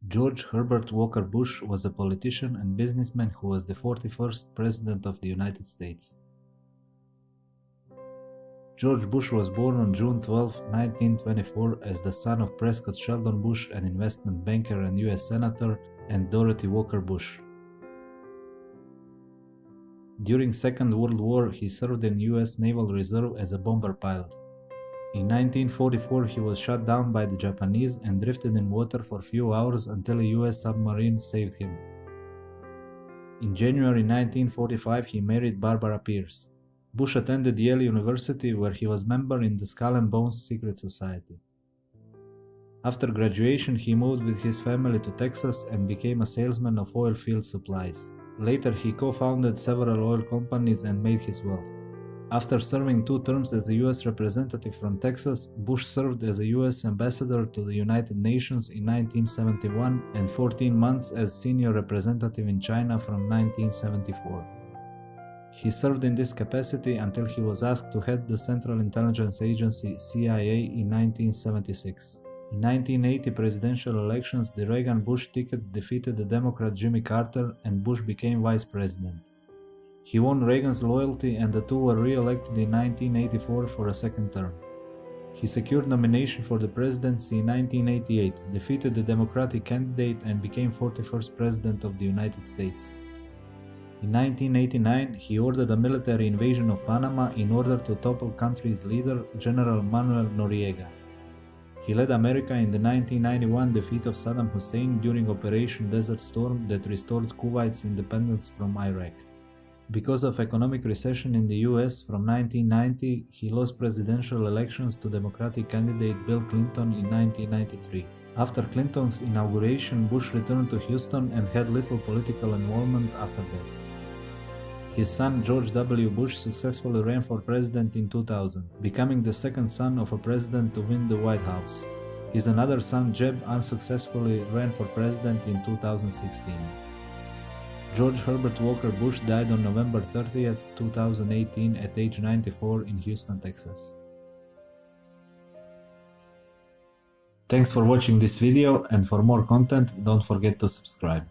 George Herbert Walker Bush was a politician and businessman who was the 41st President of the United States. George Bush was born on June 12, 1924 as the son of Prescott Sheldon Bush, an investment banker and U.S. Senator, and Dorothy Walker Bush. During Second World War, he served in U.S. Naval Reserve as a bomber pilot. In 1944, he was shot down by the Japanese and drifted in water for a few hours until a U.S. submarine saved him. In January 1945, he married Barbara Pierce. Bush attended Yale University, where he was member in the Skull and Bones Secret Society. After graduation, he moved with his family to Texas and became a salesman of oil field supplies. Later, he co-founded several oil companies and made his wealth. After serving 2 terms as a U.S. representative from Texas, Bush served as a U.S. ambassador to the United Nations in 1971 and 14 months as senior representative in China from 1974. He served in this capacity until he was asked to head the Central Intelligence Agency (CIA) in 1976. In 1980 presidential elections, the Reagan-Bush ticket defeated the Democrat Jimmy Carter, and Bush became vice president. He won Reagan's loyalty, and the two were re-elected in 1984 for a second term. He secured nomination for the presidency in 1988, defeated the Democratic candidate, and became 41st President of the United States. In 1989, he ordered a military invasion of Panama in order to topple country's leader, General Manuel Noriega. He led America in the 1991 defeat of Saddam Hussein during Operation Desert Storm that restored Kuwait's independence from Iraq. Because of economic recession in the US from 1990, he lost presidential elections to Democratic candidate Bill Clinton in 1993. After Clinton's inauguration, Bush returned to Houston and had little political involvement after that. His son George W. Bush successfully ran for president in 2000, becoming the second son of a president to win the White House. His another son Jeb unsuccessfully ran for president in 2016. George Herbert Walker Bush died on November 30, 2018 at age 94 in Houston, Texas. Thanks for watching this video, and for more content don't forget to subscribe.